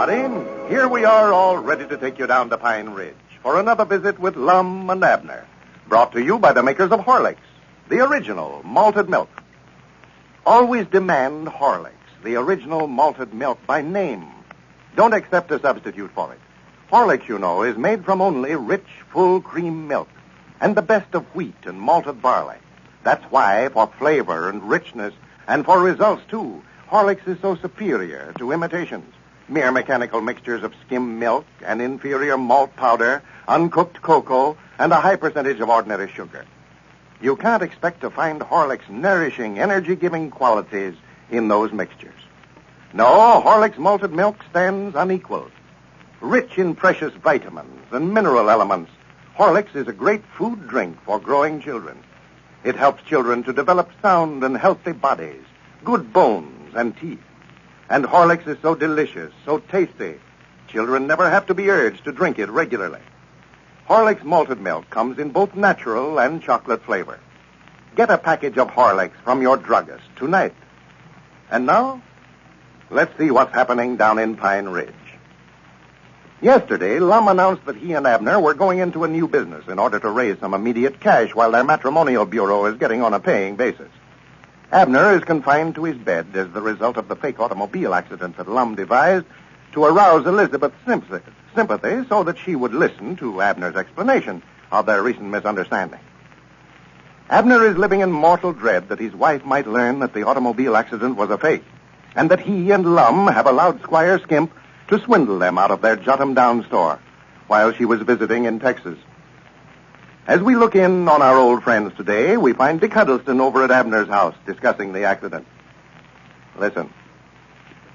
everybody. Here we are, all ready to take you down to Pine Ridge for another visit with Lum and Abner, brought to you by the makers of Horlicks, the original malted milk. Always demand Horlicks, the original malted milk, by name. Don't accept a substitute for it. Horlicks, you know, is made from only rich, full cream milk and the best of wheat and malted barley. That's why, for flavor and richness, and for results, too, Horlicks is so superior to imitations. Mere mechanical mixtures of skim milk and inferior malt powder, uncooked cocoa, and a high percentage of ordinary sugar. You can't expect to find Horlicks' nourishing, energy-giving qualities in those mixtures. No, Horlicks malted milk stands unequaled. Rich in precious vitamins and mineral elements, Horlicks is a great food drink for growing children. It helps children to develop sound and healthy bodies, good bones and teeth. And Horlicks is so delicious, so tasty, children never have to be urged to drink it regularly. Horlicks malted milk comes in both natural and chocolate flavor. Get a package of Horlicks from your druggist tonight. And now, let's see what's happening down in Pine Ridge. Yesterday, Lum announced that he and Abner were going into a new business in order to raise some immediate cash while their matrimonial bureau is getting on a paying basis. Abner is confined to his bed as the result of the fake automobile accident that Lum devised to arouse Elizabeth's sympathy so that she would listen to Abner's explanation of their recent misunderstanding. Abner is living in mortal dread that his wife might learn that the automobile accident was a fake, and that he and Lum have allowed Squire Skimp to swindle them out of their Jot Em Down store while she was visiting in Texas. As we look in on our old friends today, we find Dick Huddleston over at Abner's house discussing the accident. Listen.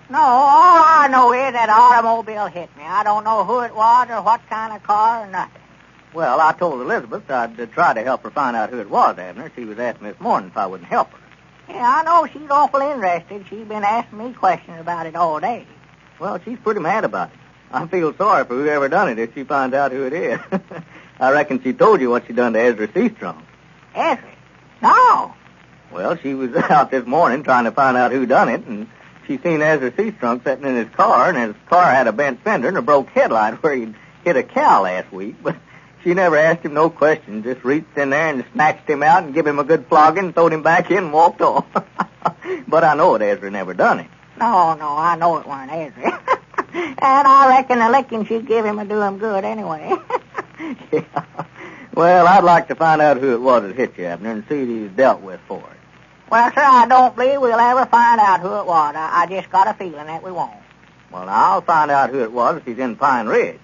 No, all I know is that automobile hit me. I don't know who it was or what kind of car or nothing. Well, I told Elizabeth I'd try to help her find out who it was, Abner. She was asking me this morning if I wouldn't help her. Yeah, I know she's awful interested. She's been asking me questions about it all day. Well, she's pretty mad about it. I feel sorry for whoever done it if she finds out who it is. I reckon she told you what she done to Ezra Seastrong. Ezra? No. Well, she was out this morning trying to find out who done it, and she seen Ezra Seastrong sitting in his car, and his car had a bent fender and a broke headlight where he'd hit a cow last week, but she never asked him no questions, just reached in there and snatched him out and give him a good flogging, throwed him back in and walked off. But I know that Ezra never done it. No, I know it weren't Ezra. And I reckon the licking she'd give him would do him good anyway. Yeah. Well, I'd like to find out who it was that hit you, Abner, and see what he's dealt with for it. Well, sir, I don't believe we'll ever find out who it was. I just got a feeling that we won't. Well, now, I'll find out who it was if he's in Pine Ridge.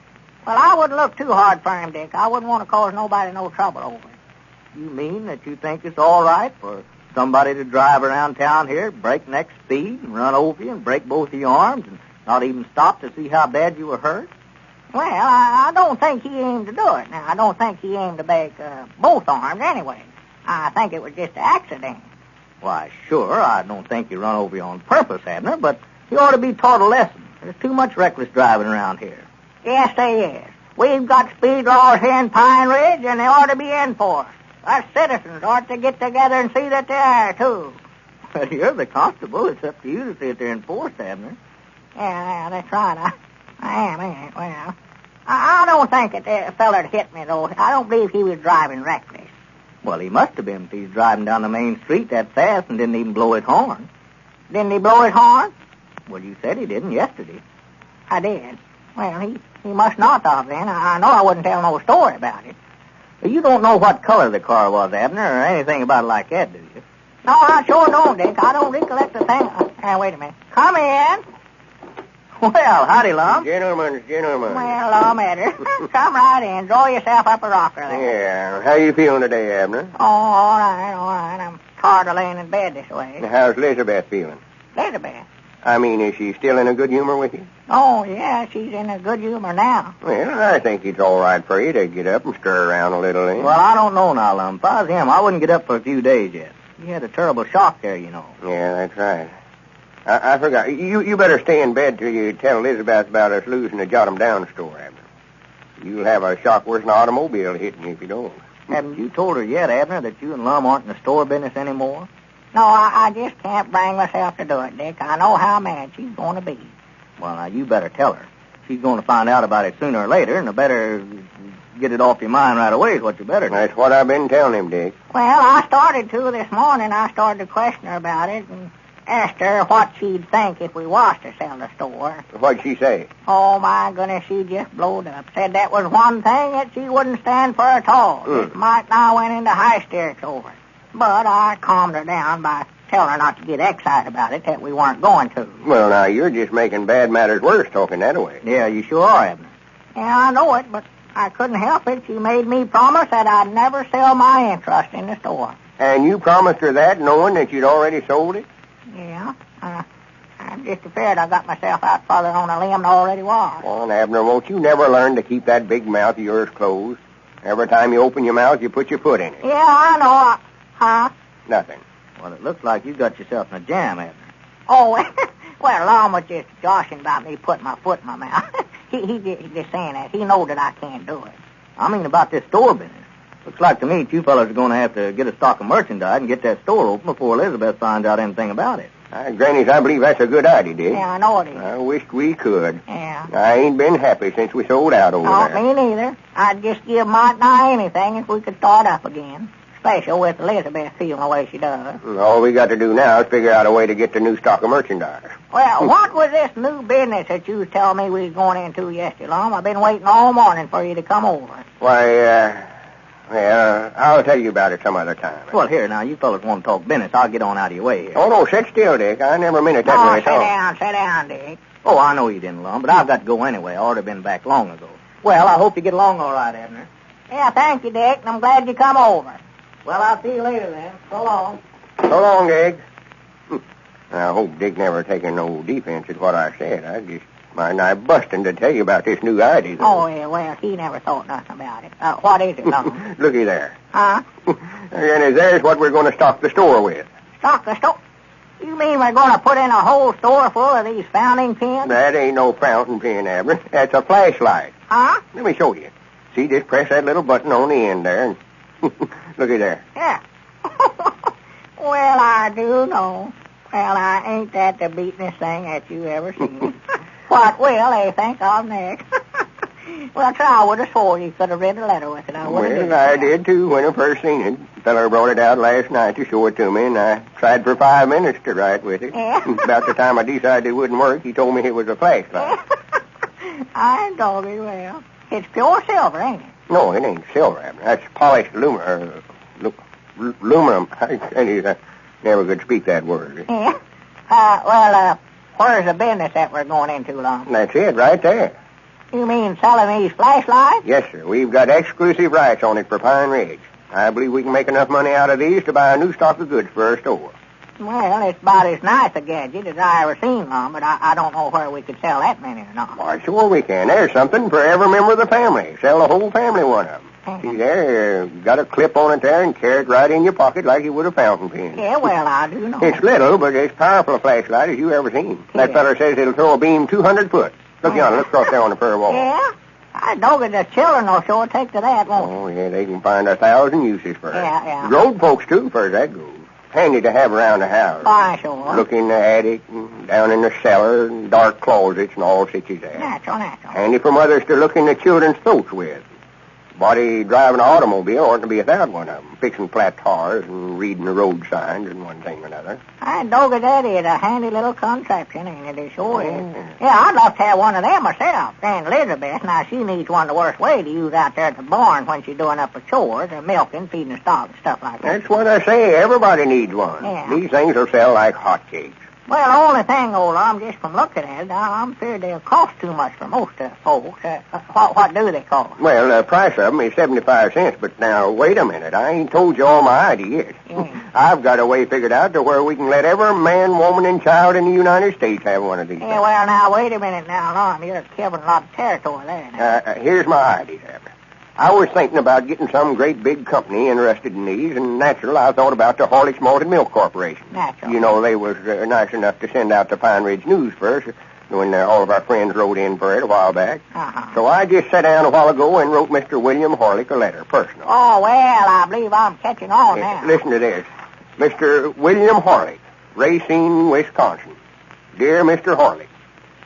Well, I wouldn't look too hard for him, Dick. I wouldn't want to cause nobody no trouble over it. You mean that you think it's all right for somebody to drive around town here, breakneck speed, and run over you and break both of your arms and not even stop to see how bad you were hurt? Well, I don't think he aimed to do it. Now, I don't think he aimed to break both arms anyway. I think it was just an accident. Why, sure, I don't think he run over you on purpose, Abner, but he ought to be taught a lesson. There's too much reckless driving around here. Yes, there is. We've got speed laws here in Pine Ridge, and they ought to be enforced. Us citizens ought to get together and see that they are, too. Well, you're the constable. It's up to you to see if they're enforced, Abner. Yeah, that's right. I am, ain't it? Well, I don't think that the feller that hit me, though. I don't believe he was driving reckless. Well, he must have been if he's driving down the main street that fast and didn't even blow his horn. Didn't he blow his horn? Well, you said he didn't yesterday. I did. Well, he must not have then. I know I wouldn't tell no story about it. You don't know what color the car was, Abner, or anything about it like that, do you? No, I sure don't, Dick. I don't recollect the thing. Wait a minute. Come in. Well, howdy, Lum. Gentlemen. Well, Lum, Abner. Come right in. Draw yourself up a rocker there. Yeah. How you feeling today, Abner? Oh, all right. I'm tired of laying in bed this way. How's Elizabeth feeling? Elizabeth? I mean, is she still in a good humor with you? Oh, yeah, she's in a good humor now. Well, I think it's all right for you to get up and stir around a little, eh? Well, I don't know now, Lum. If I was him, I wouldn't get up for a few days yet. You had a terrible shock there, you know. Yeah, that's right. I forgot. You better stay in bed till you tell Elizabeth about us losing the Jot Em Down store, Abner. You'll have a shock worse than an automobile hitting you if you don't. Haven't you told her yet, Abner, that you and Lum aren't in the store business anymore? No, I just can't bring myself to do it, Dick. I know how mad she's going to be. Well, now, you better tell her. she's going to find out about it sooner or later, and the better get it off your mind right away is what you better do. That's what I've been telling him, Dick. Well, I started to this morning. I started to question her about it and asked her what she'd think if we was to sell the store. What'd she say? Oh, my goodness, she just blowed up. Said that was one thing that she wouldn't stand for at all. Just might now went into hysterics over it. But I calmed her down by telling her not to get excited about it, that we weren't going to. Well, now, you're just making bad matters worse talking that way. Yeah, you sure are, Abner. Yeah, I know it, but I couldn't help it. She made me promise that I'd never sell my interest in the store. And you promised her that knowing that you'd already sold it? Yeah, I'm just afraid I got myself out farther on a limb than I already was. Well, Abner, won't you never learn to keep that big mouth of yours closed? Every time you open your mouth, you put your foot in it. Yeah, I know. Huh? Nothing. Well, it looks like you got yourself in a jam, Abner. Oh, well, Lum was just joshing about me putting my foot in my mouth. He just saying that. He knows that I can't do it. I mean about this store business. Looks like to me you fellas are going to have to get a stock of merchandise and get that store open before Elizabeth finds out anything about it. Grannies, I believe that's a good idea, Dick. Yeah, I know it is. I wished we could. Yeah. I ain't been happy since we sold out over there. Me neither. I'd just give might nigh anything if we could start up again. Especially with Elizabeth feeling the way she does. All we got to do now is figure out a way to get the new stock of merchandise. Well, what was this new business that you was telling me we was going into yesterday, Lum? I've been waiting all morning for you to come over. Why, I'll tell you about it some other time. Well, here, now, you fellas want to talk business. I'll get on out of your way here. Oh, no, sit still, Dick. I never meant it that way at all. Sit down, Dick. Oh, I know you didn't, Lum, but I've got to go anyway. I ought to have been back long ago. Well, I hope you get along all right, Abner. Yeah, thank you, Dick, and I'm glad you come over. Well, I'll see you later, then. So long. So long, Dick. I hope Dick never taken no defense at what I said. I just might not busting to tell you about this new idea. Oh, yeah, well, he never thought nothing about it. What is it, Lum? Looky there. Huh? And there's what we're going to stock the store with. Stock the store? You mean we're going to put in a whole store full of these fountain pens? That ain't no fountain pen, Abner. That's a flashlight. Huh? Let me show you. See, just press that little button on the end there. And looky there. Yeah. Well, I do know. Well, I ain't that the beatin'est thing that you ever seen. What will they think of next? Well, I would have swore you could have read a letter with it. I did, too, when I first seen it. The feller brought it out last night to show it to me, and I tried for 5 minutes to write with it. Yeah. About the time I decided it wouldn't work, he told me it was a flashlight. I dog it well. It's pure silver, ain't it? No, it ain't silver, Abner. That's polished aluminum. I never could speak that word. Yeah. Where's the business that we're going into, Lum? That's it, right there. You mean selling these flashlights? Yes, sir. We've got exclusive rights on it for Pine Ridge. I believe we can make enough money out of these to buy a new stock of goods for our store. Well, it's about as nice a gadget as I ever seen, Lum, but I don't know where we could sell that many or not. Why, sure we can. There's something for every member of the family. Sell the whole family one of them. See there, got a clip on it there and carry it right in your pocket like you would a fountain pen. Yeah, well, I do know. It's little, but it's powerful a flashlight as you ever seen. That feller says it'll throw a beam 200 foot. Look yonder, look across there on the prairie wall. Yeah? I know that the children will sure take to that, won't they? Oh, yeah, they can find 1,000 uses for it. Yeah. Grown folks, too, far as that goes. Handy to have around the house. Why, sure. Look in the attic, and down in the cellar, and dark closets, and all such as that. Natural. Handy for mothers to look in the children's throats with. Body driving an automobile oughtn't to be without one of them. Fixing flat tires and reading the road signs and one thing or another. I know that is a handy little contraption, ain't it? It sure is. Yeah, I'd love to have one of them myself. And Elizabeth, now, she needs one the worst way to use out there at the barn when she's doing up her chores, or milking, feeding the stock, and stuff like that. That's what I say. Everybody needs one. Yeah. These things will sell like hotcakes. Well, the only thing, old Lum, just from looking at it, I'm afraid they'll cost too much for most folks. What do they cost? Well, the price of them is 75 cents, but now, wait a minute. I ain't told you all my ideas. I've got a way figured out to where we can let every man, woman, and child in the United States have one of these. Yeah, well, now, wait a minute now, Lum. You're covering a lot of territory there now. Here's my idea, Abner. I was thinking about getting some great big company interested in these, and natural, I thought about the Horlicks Malted Milk Corporation. Natural. You know, they was nice enough to send out the Pine Ridge News first when all of our friends wrote in for it a while back. So I just sat down a while ago and wrote Mr. William Horlick a letter, personal. Oh, well, I believe I'm catching on now. Listen to this. Mr. William Horlick, Racine, Wisconsin. Dear Mr. Horlick,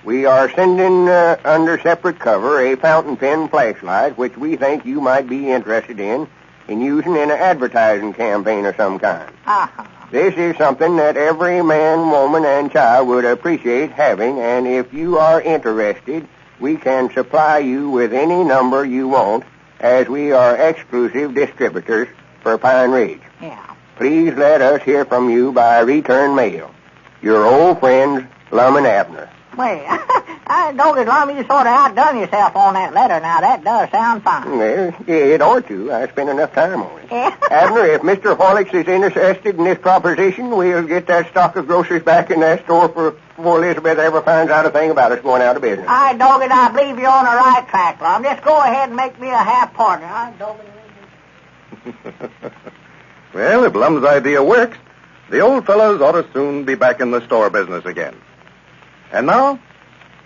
We are sending under separate cover a fountain pen flashlight, which we think you might be interested in using in an advertising campaign of some kind. Uh-huh. This is something that every man, woman, and child would appreciate having, and if you are interested, we can supply you with any number you want, as we are exclusive distributors for Pine Ridge. Yeah. Please let us hear from you by return mail. Your old friends, Lum and Abner. Well, I don't as long as you sort of outdone yourself on that letter. Now, that does sound fine. Well, it ought to. I spent enough time on it. Yeah. Abner, if Mr. Horlicks is interested in this proposition, we'll get that stock of groceries back in that store before Elizabeth ever finds out a thing about us going out of business. I dog it, I believe you're on the right track, Lum. Just go ahead and make me a half partner. I dog it. Well, if Lum's idea works, the old fellows ought to soon be back in the store business again. And now,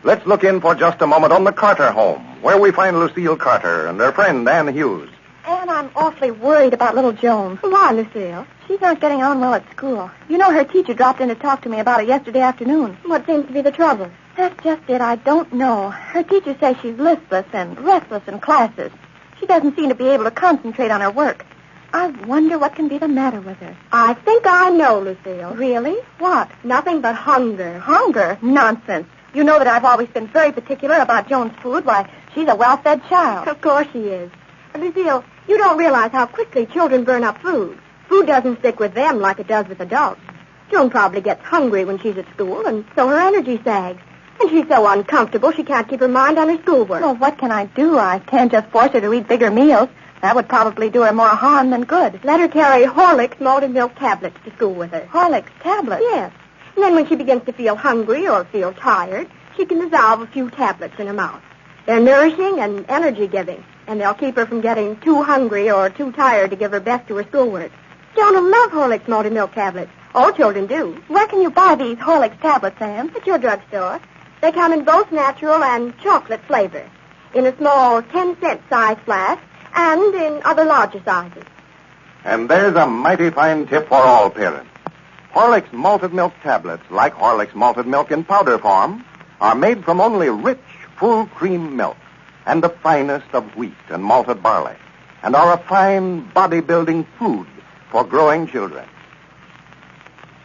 let's look in for just a moment on the Carter home, where we find Lucille Carter and her friend, Ann Hughes. And I'm awfully worried about little Joan. Why, Lucille? She's not getting on well at school. You know, her teacher dropped in to talk to me about it yesterday afternoon. What seems to be the trouble? That's just it. I don't know. Her teacher says she's listless and restless in classes. She doesn't seem to be able to concentrate on her work. I wonder what can be the matter with her. I think I know, Lucille. Really? What? Nothing but hunger. Hunger? Nonsense. You know that I've always been very particular about Joan's food. Why, she's a well-fed child. Of course she is. But, Lucille, you don't realize how quickly children burn up food. Food doesn't stick with them like it does with adults. Joan probably gets hungry when she's at school, and so her energy sags. And she's so uncomfortable she can't keep her mind on her schoolwork. Well, what can I do? I can't just force her to eat bigger meals. That would probably do her more harm than good. Let her carry Horlicks malted milk tablets to school with her. Horlicks tablets? Yes. And then when she begins to feel hungry or feel tired, she can dissolve a few tablets in her mouth. They're nourishing and energy-giving, and they'll keep her from getting too hungry or too tired to give her best to her schoolwork. Joan will love Horlicks malted milk tablets. All children do. Where can you buy these Horlicks tablets, Ann? At your drugstore. They come in both natural and chocolate flavor, in a small 10-cent size flask, and in other larger sizes. And there's a mighty fine tip for all parents. Horlicks malted milk tablets, like Horlicks malted milk in powder form, are made from only rich, full cream milk and the finest of wheat and malted barley, and are a fine body-building food for growing children.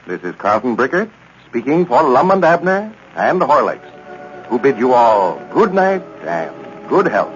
This is Carlton Brickert speaking for Lum and Abner and Horlicks, who bid you all good night and good health.